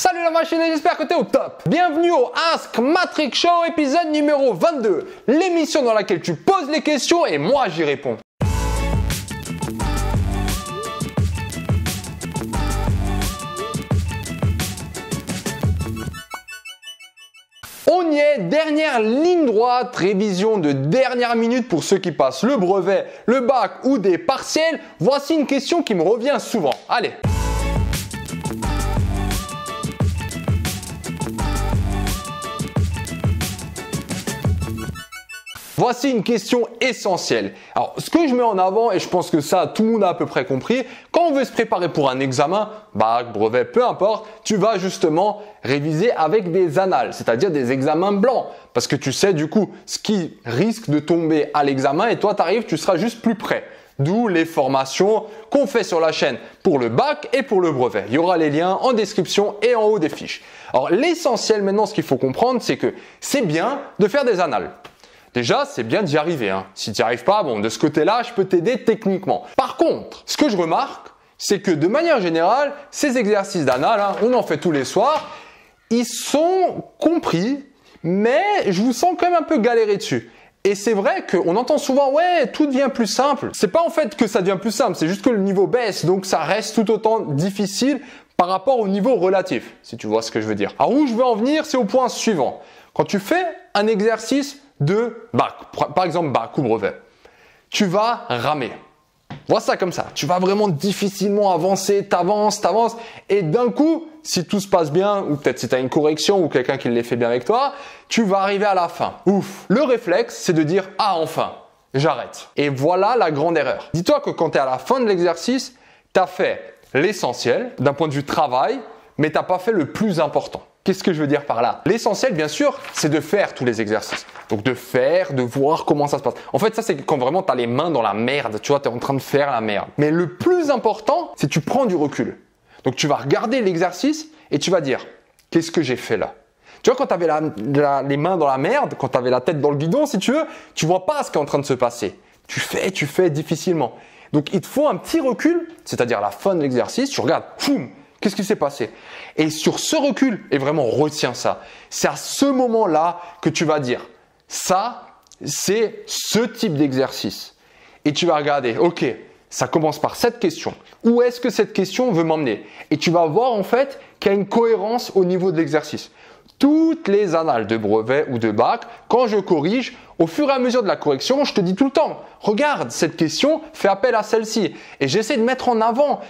Salut la machine et j'espère que t'es au top. Bienvenue au Ask Matrix Show épisode numéro 22. L'émission dans laquelle tu poses les questions et moi j'y réponds. On y est, dernière ligne droite, révision de dernière minute pour ceux qui passent le brevet, le bac ou des partiels. Voici une question qui me revient souvent. Allez. Voici une question essentielle. Alors, ce que je mets en avant, et je pense que ça, tout le monde a à peu près compris, quand on veut se préparer pour un examen, bac, brevet, peu importe, tu vas justement réviser avec des annales, c'est-à-dire des examens blancs. Parce que tu sais du coup ce qui risque de tomber à l'examen et toi, tu arrives, tu seras juste plus prêt. D'où les formations qu'on fait sur la chaîne pour le bac et pour le brevet. Il y aura les liens en description et en haut des fiches. Alors, l'essentiel maintenant, ce qu'il faut comprendre, c'est que c'est bien de faire des annales. Déjà, c'est bien d'y arriver. Si tu n'y arrives pas, bon, de ce côté-là, je peux t'aider techniquement. Par contre, ce que je remarque, c'est que de manière générale, ces exercices d'annales, on en fait tous les soirs, ils sont compris, mais je vous sens quand même un peu galérer dessus. Et c'est vrai qu'on entend souvent, ouais, tout devient plus simple. C'est pas en fait que ça devient plus simple, c'est juste que le niveau baisse, donc ça reste tout autant difficile par rapport au niveau relatif, si tu vois ce que je veux dire. Alors où je veux en venir, c'est au point suivant. Quand tu fais un exercice de bac, par exemple bac ou brevet, tu vas ramer. Vois ça comme ça. Tu vas vraiment difficilement avancer, t'avances, et d'un coup, si tout se passe bien, ou peut-être si tu as une correction ou quelqu'un qui l'a fait bien avec toi, tu vas arriver à la fin. Ouf. Le réflexe, c'est de dire « Ah, enfin, j'arrête ». Et voilà la grande erreur. Dis-toi que quand tu es à la fin de l'exercice, tu as fait l'essentiel d'un point de vue travail, mais tu n'as pas fait le plus important. Qu'est-ce que je veux dire par là? L'essentiel, bien sûr, c'est de faire tous les exercices. Donc, de faire, de voir comment ça se passe. En fait, ça, c'est quand vraiment tu as les mains dans la merde. Tu vois, tu es en train de faire la merde. Mais le plus important, c'est que tu prends du recul. Donc, tu vas regarder l'exercice et tu vas dire, qu'est-ce que j'ai fait là? Tu vois, quand tu avais les mains dans la merde, quand tu avais la tête dans le guidon, si tu veux, tu vois pas ce qui est en train de se passer. Tu fais difficilement. Donc, il te faut un petit recul, c'est-à-dire à la fin de l'exercice, tu regardes, foum, qu'est-ce qui s'est passé? Et sur ce recul, et vraiment retiens ça, c'est à ce moment-là que tu vas dire, ça, c'est ce type d'exercice. Et tu vas regarder, ok, ça commence par cette question. Où est-ce que cette question veut m'emmener? Et tu vas voir en fait qu'il y a une cohérence au niveau de l'exercice. Toutes les annales de brevet ou de bac, quand je corrige, au fur et à mesure de la correction, je te dis tout le temps, regarde, cette question fait appel à celle-ci. Et j'essaie de mettre en avant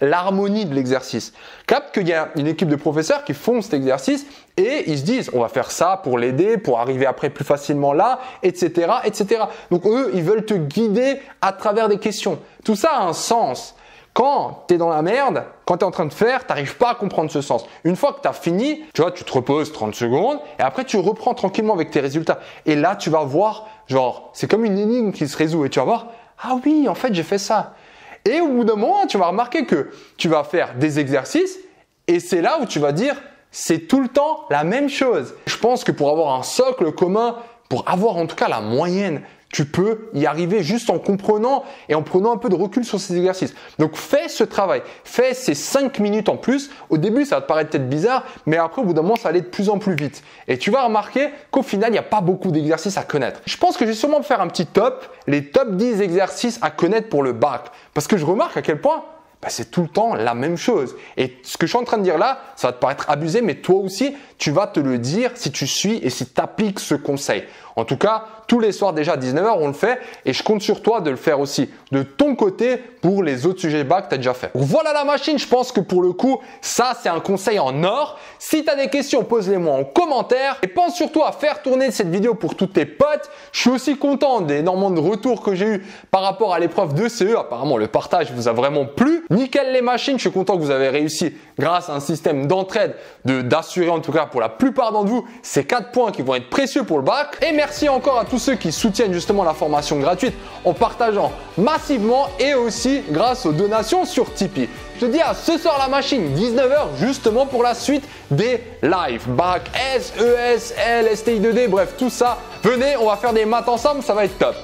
l'harmonie de l'exercice. Capte qu'il y a une équipe de professeurs qui font cet exercice et ils se disent on va faire ça pour l'aider, pour arriver après plus facilement là, etc., etc. Donc eux, ils veulent te guider à travers des questions. Tout ça a un sens. Quand tu es dans la merde, quand tu es en train de faire, tu n'arrives pas à comprendre ce sens. Une fois que tu as fini, tu vois, tu te reposes 30 secondes et après tu reprends tranquillement avec tes résultats. Et là, tu vas voir, genre, c'est comme une énigme qui se résout et tu vas voir, ah oui, en fait, j'ai fait ça. Et au bout d'un moment, tu vas remarquer que tu vas faire des exercices et c'est là où tu vas dire c'est tout le temps la même chose. Je pense que pour avoir un socle commun, pour avoir en tout cas la moyenne, tu peux y arriver juste en comprenant et en prenant un peu de recul sur ces exercices. Donc fais ce travail, fais ces 5 minutes en plus. Au début, ça va te paraître peut-être bizarre, mais après, au bout d'un moment, ça va aller de plus en plus vite. Et tu vas remarquer qu'au final, il n'y a pas beaucoup d'exercices à connaître. Je pense que je vais sûrement faire un petit top, les top 10 exercices à connaître pour le bac. Parce que je remarque à quel point c'est tout le temps la même chose. Et ce que je suis en train de dire là, ça va te paraître abusé, mais toi aussi, tu vas te le dire si tu suis et si tu appliques ce conseil. En tout cas, tous les soirs déjà à 19h, on le fait et je compte sur toi de le faire aussi de ton côté pour les autres sujets bac que tu as déjà fait. Voilà la machine, je pense que pour le coup, ça c'est un conseil en or. Si tu as des questions, pose-les-moi en commentaire et pense surtout à faire tourner cette vidéo pour tous tes potes. Je suis aussi content des énormément de retours que j'ai eu par rapport à l'épreuve de CE. Apparemment, le partage vous a vraiment plu. Nickel les machines, je suis content que vous avez réussi grâce à un système d'entraide d'assurer en tout cas pour la plupart d'entre vous ces 4 points qui vont être précieux pour le bac. Et merci encore à tous ceux qui soutiennent justement la formation gratuite en partageant massivement et aussi grâce aux donations sur Tipeee. Je te dis à ce soir la machine, 19h justement pour la suite des lives. Bac, S, ES, L, STI 2D, bref tout ça. Venez, on va faire des maths ensemble, ça va être top.